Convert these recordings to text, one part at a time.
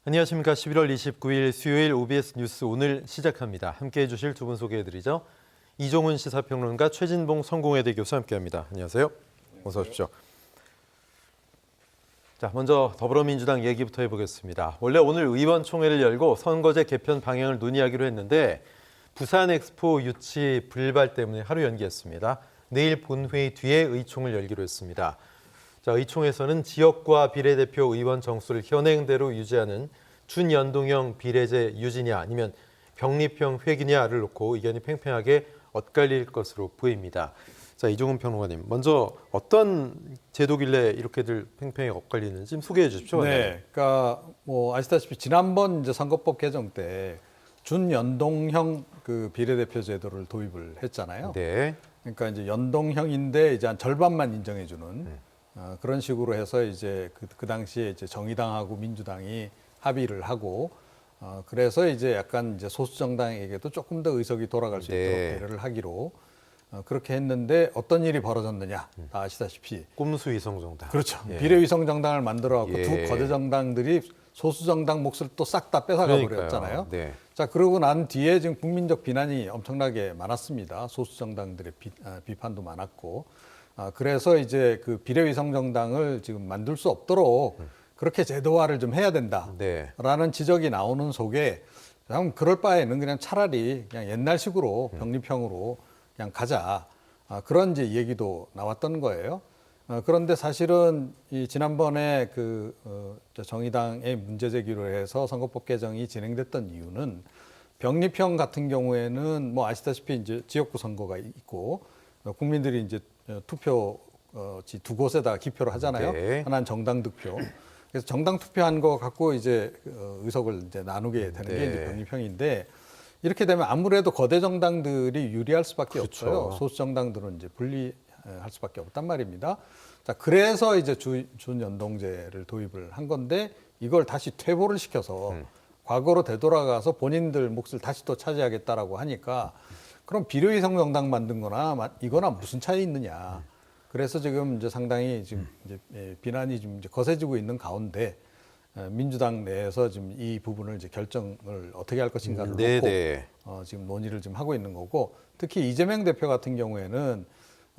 안녕하십니까. 11월 29일 수요일 OBS 뉴스 오늘 시작합니다. 함께해 주실 두 분 소개해드리죠. 이종훈 시사평론가, 최진봉 성공회대 교수 함께합니다. 안녕하세요. 어서 오십시오. 자, 먼저 더불어민주당 얘기부터 해보겠습니다. 원래 오늘 의원총회를 열고 선거제 개편 방향을 논의하기로 했는데 부산 엑스포 유치 불발 때문에 하루 연기했습니다. 내일 본회의 뒤에 의총을 열기로 했습니다. 자, 의총에서는 지역과 비례대표 의원 정수를 현행대로 유지하는 준연동형 비례제 유지냐 아니면 병립형 회귀냐를 놓고 의견이 팽팽하게 엇갈릴 것으로 보입니다. 자, 이종훈 평론가님, 먼저 어떤 제도길래 이렇게들 팽팽히 엇갈리는지 좀 소개해 주십시오. 네, 그러니까 뭐 아시다시피 지난번 이제 선거법 개정 때 준연동형 그 비례대표 제도를 도입을 했잖아요. 네. 그러니까 이제 연동형인데 이제 한 절반만 인정해주는 그런 식으로 해서 이제 그 당시에 이제 정의당하고 민주당이 합의를 하고 그래서 이제 약간 이제 소수 정당에게도 조금 더 의석이 돌아갈 수 있도록 배려를 하기로 그렇게 했는데 어떤 일이 벌어졌느냐 다 아시다시피 꼼수 위성 정당. 그렇죠. 예. 비례 위성 정당을 만들어 갖고 예. 두 거대 정당들이 소수 정당 몫을 또 싹 다 뺏어가 버렸잖아요. 네. 자, 그러고 난 뒤에 지금 국민적 비난이 엄청나게 많았습니다. 소수 정당들의 비판도 많았고. 그래서 이제 그 비례 위성 정당을 지금 만들 수 없도록 그렇게 제도화를 좀 해야 된다라는 네. 지적이 나오는 속에 그냥 그럴 바에는 그냥 차라리 그냥 옛날식으로 병립형으로 그냥 가자. 그런 이제 얘기도 나왔던 거예요. 그런데 사실은 이 지난번에 정의당의 문제 제기로 해서 선거법 개정이 진행됐던 이유는 병립형 같은 경우에는 뭐 아시다시피 이제 지역구 선거가 있고 국민들이 이제 투표지 두 곳에다 기표를 하잖아요. 네. 하나는 정당 득표. 그래서 정당 투표한 거 갖고 이제 의석을 이제 나누게 되는 게 이제 병립형인데 이렇게 되면 아무래도 거대 정당들이 유리할 수밖에 그렇죠. 없어요. 소수 정당들은 이제 분리할 수밖에 없단 말입니다. 자, 그래서 이제 준연동제를 도입을 한 건데 이걸 다시 퇴보를 시켜서 과거로 되돌아가서 본인들 몫을 다시 또 차지하겠다라고 하니까 그럼 비례위성 정당 만든 거나 이거나 무슨 차이 있느냐. 그래서 지금 이제 상당히 지금 이제 비난이 좀 이제 거세지고 있는 가운데 민주당 내에서 지금 이 부분을 이제 결정을 어떻게 할 것인가를 놓고 지금 논의를 좀 하고 있는 거고 특히 이재명 대표 같은 경우에는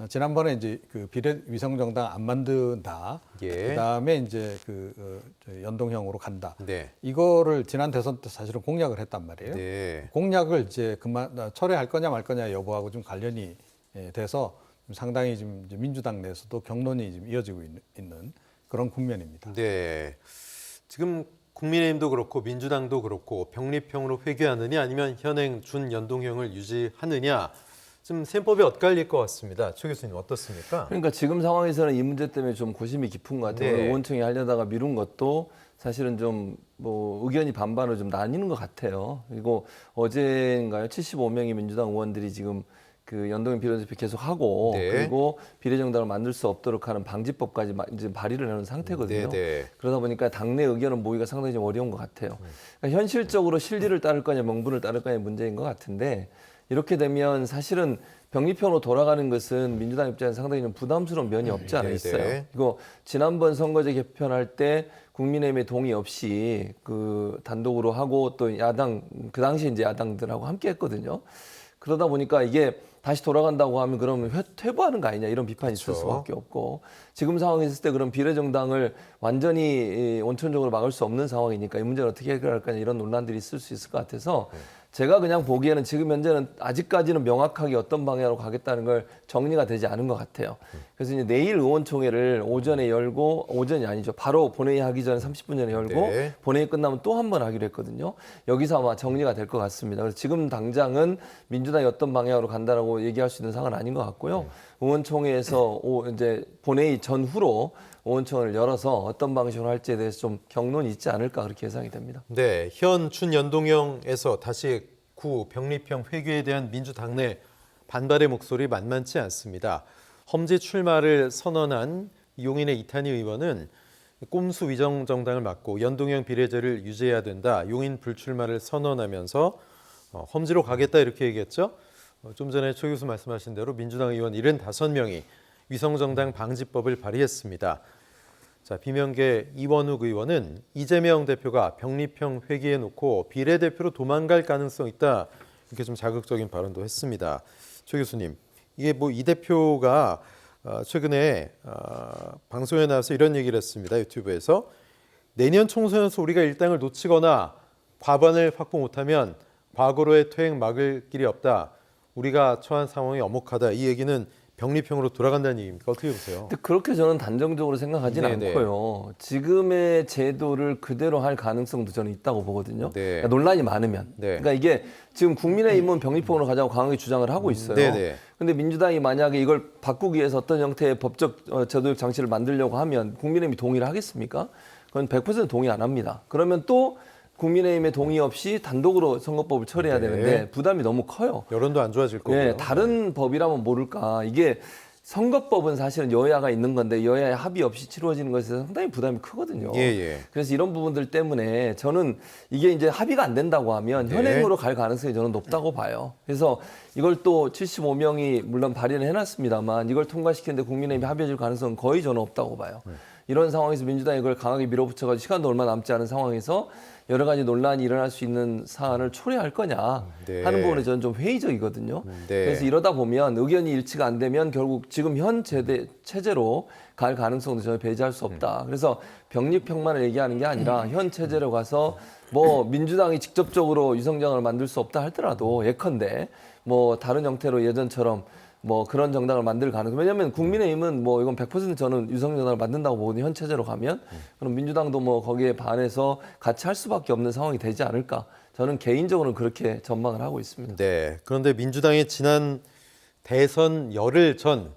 지난번에 이제 그 비례 위성 정당 안 만든다. 그다음에 이제 연동형으로 간다. 네. 이거를 지난 대선 때 사실은 공약을 했단 말이에요. 네. 공약을 이제 철회할 거냐 말 거냐 여부하고 좀 관련이 돼서 상당히 지금 이제 민주당 내에서도 경론이 지금 이어지고 있는 그런 국면입니다. 네. 지금 국민의힘도 그렇고 민주당도 그렇고 병립형으로 회귀하느냐 아니면 현행 준연동형을 유지하느냐 좀 셈법이 엇갈릴 것 같습니다. 최 교수님 어떻습니까? 그러니까 지금 상황에서는 이 문제 때문에 좀 고심이 깊은 것 같아요. 네. 의원총회 하려다가 미룬 것도 사실은 좀 뭐 의견이 반반으로 좀 나뉘는 것 같아요. 그리고 어제인가요? 75명의 민주당 의원들이 지금 그 연동형 비례대표 계속 하고 그리고 비례정당을 만들 수 없도록 하는 방지법까지 이제 발의를 하는 상태거든요. 그러다 보니까 당내 의견은 모의가 상당히 좀 어려운 것 같아요. 그러니까 현실적으로 실리를 따를 거냐 명분을 따를 거냐의 문제인 것 같은데 이렇게 되면 사실은 병립형으로 돌아가는 것은 민주당 입장에서 상당히 좀 부담스러운 면이 없지 않아 있어요. 그리고 지난번 선거제 개편할 때 국민의힘의 동의 없이 그 단독으로 하고 또 야당 그 당시 이제 야당들하고 함께 했거든요. 그러다 보니까 이게 다시 돌아간다고 하면 그러면 퇴보하는 거 아니냐 이런 비판이 있을 수밖에 없고 지금 상황에 있을 때 그런 비례정당을 완전히 원천적으로 막을 수 없는 상황이니까 이 문제를 어떻게 해결할 거냐 이런 논란들이 있을 수 있을 것 같아서 제가 그냥 보기에는 지금 현재는 아직까지는 명확하게 어떤 방향으로 가겠다는 걸 정리가 되지 않은 것 같아요. 그래서 이제 내일 의원총회를 오전에 열고 오전이 아니죠. 바로 본회의 하기 전에 30분 전에 열고 본회의 끝나면 또 한 번 하기로 했거든요. 여기서 아마 정리가 될 것 같습니다. 그래서 지금 당장은 민주당이 어떤 방향으로 간다라고 얘기할 수 있는 상황은 아닌 것 같고요. 의원총회에서 이제 본회의 전후로 의원총회를 열어서 어떤 방식으로 할지에 대해서 좀 경론이 있지 않을까 그렇게 예상이 됩니다. 네, 현 준연동형에서 다시 구 병립형 회귀에 대한 민주당 내 반발의 목소리 만만치 않습니다. 험지 출마를 선언한 용인의 이탄희 의원은 꼼수 위정 정당을 막고 연동형 비례제를 유지해야 된다. 용인 불출마를 선언하면서 험지로 가겠다 이렇게 얘기했죠. 좀 전에 최 교수 말씀하신 대로 민주당 의원 75명이 위성정당 방지법을 발의했습니다. 자, 비명계 이원욱 의원은 이재명 대표가 병립형 회기에 놓고 비례대표로 도망갈 가능성 있다. 이렇게 좀 자극적인 발언도 했습니다. 최 교수님, 이게 뭐 이 대표가 최근에 방송에 나와서 이런 얘기를 했습니다. 유튜브에서 내년 총선에서 우리가 일당을 놓치거나 과반을 확보 못하면 과거로의 퇴행 막을 길이 없다. 우리가 처한 상황이 엄혹하다. 이 얘기는 병립형으로 돌아간다는 얘기입니까? 어떻게 보세요? 근데 그렇게 저는 단정적으로 생각하지는 네네. 않고요. 지금의 제도를 그대로 할 가능성도 저는 있다고 보거든요. 네. 그러니까 논란이 많으면. 네. 그러니까 이게 지금 국민의힘은 병립형으로 가자고 강하게 주장을 하고 있어요. 네네. 근데 민주당이 만약에 이걸 바꾸기 위해서 어떤 형태의 법적 제도적 장치를 만들려고 하면 국민의힘이 동의를 하겠습니까? 그건 100% 동의 안 합니다. 그러면 또 국민의힘의 동의 없이 단독으로 선거법을 처리해야 네. 되는데 부담이 너무 커요. 여론도 안 좋아질 거고요. 예, 다른 법이라면 모를까. 이게 선거법은 사실은 여야가 있는 건데 여야의 합의 없이 치루어지는 것에 상당히 부담이 크거든요. 예. 그래서 이런 부분들 때문에 저는 이게 이제 합의가 안 된다고 하면 네. 현행으로 갈 가능성이 저는 높다고 봐요. 그래서 이걸 또 75명이 물론 발의를 해놨습니다만 이걸 통과시키는데 국민의힘이 합의해줄 가능성은 거의 저는 없다고 봐요. 이런 상황에서 민주당이 이걸 강하게 밀어붙여가지고 시간도 얼마 남지 않은 상황에서 여러 가지 논란이 일어날 수 있는 사안을 초래할 거냐 네. 하는 부분에 저는 좀 회의적이거든요. 네. 그래서 이러다 보면 의견이 일치가 안 되면 결국 지금 현 체제로 갈 가능성도 저는 배제할 수 없다. 그래서 병립형만을 얘기하는 게 아니라 현 체제로 가서 뭐 민주당이 직접적으로 유성정을 만들 수 없다 할더라도 예컨대 뭐 다른 형태로 예전처럼 뭐 그런 정당을 만들 가능성. 왜냐하면 국민의힘은 뭐 이건 100% 저는 유성정당을 만든다고 보거든요. 현 체제로 가면 그럼 민주당도 뭐 거기에 반해서 같이 할 수밖에 없는 상황이 되지 않을까. 저는 개인적으로는 그렇게 전망을 하고 있습니다. 네. 그런데 민주당이 지난 대선 열흘 전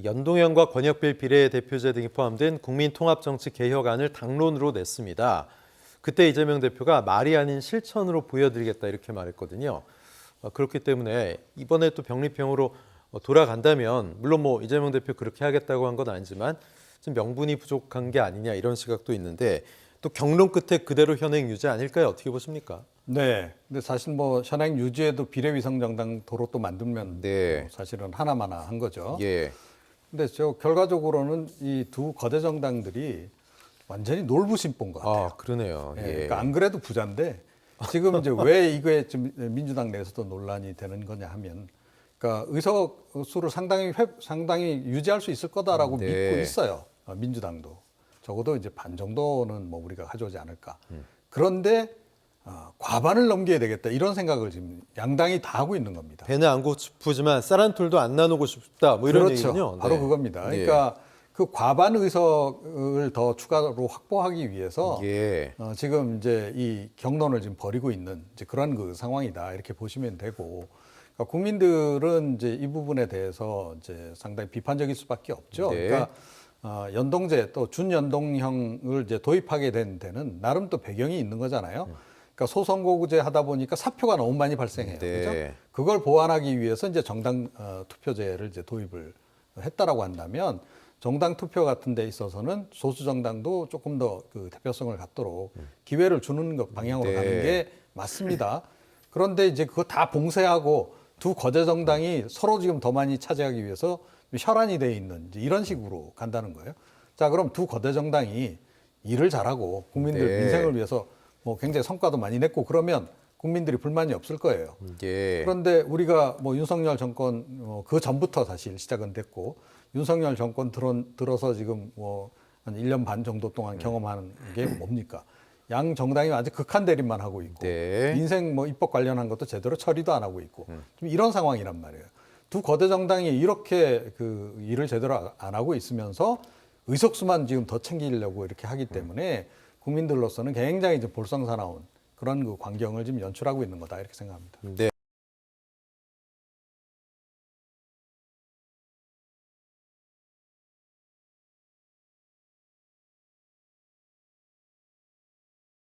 연동형과 권역별 비례대표제 등이 포함된 국민통합정치 개혁안을 당론으로 냈습니다. 그때 이재명 대표가 말이 아닌 실천으로 보여드리겠다 이렇게 말했거든요. 그렇기 때문에 이번에 또 병립형으로 돌아간다면 물론 뭐 이재명 대표 그렇게 하겠다고 한 건 아니지만 좀 명분이 부족한 게 아니냐 이런 시각도 있는데 또 경론 끝에 그대로 현행 유지 아닐까요? 어떻게 보십니까? 네. 근데 사실 뭐 현행 유지에도 비례위성정당 도로 또 만들면 네. 사실은 하나마나한 거죠. 예. 근데 저 결과적으로는 이 두 거대 정당들이 완전히 놀부심본 것 같아요. 아, 그러네요. 예, 예. 그러니까 안 그래도 부자인데 지금 이제 왜 이거에 좀 민주당 내에서도 논란이 되는 거냐 하면 그러니까 의석수를 상당히 유지할 수 있을 거다라고 네. 믿고 있어요. 민주당도 적어도 이제 반 정도는 뭐 우리가 가져오지 않을까. 그런데 과반을 넘겨야 되겠다 이런 생각을 지금 양당이 다 하고 있는 겁니다. 배는 안 고프지만 쌀 한 톨도 안 나누고 싶다. 뭐 이런 그렇죠. 얘기군요. 바로 네. 그겁니다. 예. 그러니까 그 과반 의석을 더 추가로 확보하기 위해서 예. 지금 이제 이 경론을 지금 벌이고 있는 이제 그런 그 상황이다 이렇게 보시면 되고 그러니까 국민들은 이제 이 부분에 대해서 이제 상당히 비판적일 수밖에 없죠. 네. 그러니까 연동제 또 준연동형을 이제 도입하게 된 데는 나름 또 배경이 있는 거잖아요. 그러니까 소선거구제 하다 보니까 사표가 너무 많이 발생해요. 네. 그죠? 그걸 보완하기 위해서 이제 정당 투표제를 이제 도입을 했다라고 한다면 정당 투표 같은 데 있어서는 소수 정당도 조금 더 그 대표성을 갖도록 기회를 주는 것 방향으로 네. 가는 게 맞습니다. 그런데 이제 그거 다 봉쇄하고 두 거대 정당이 서로 지금 더 많이 차지하기 위해서 혈안이 돼 있는 이제 이런 식으로 간다는 거예요. 자, 그럼 두 거대 정당이 일을 잘하고 국민들 네. 민생을 위해서 뭐 굉장히 성과도 많이 냈고 그러면 국민들이 불만이 없을 거예요. 예. 그런데 우리가 뭐 윤석열 정권 그 전부터 사실 시작은 됐고 윤석열 정권 들어서 지금 뭐 한 1년 반 정도 동안 경험하는 게 뭡니까? 양 정당이 아주 극한 대립만 하고 있고 네. 인생 뭐 입법 관련한 것도 제대로 처리도 안 하고 있고 좀 이런 상황이란 말이에요. 두 거대 정당이 이렇게 그 일을 제대로 안 하고 있으면서 의석수만 지금 더 챙기려고 이렇게 하기 때문에 국민들로서는 굉장히 이제 볼썽사나운 그런 그 광경을 지금 연출하고 있는 거다 이렇게 생각합니다. 네.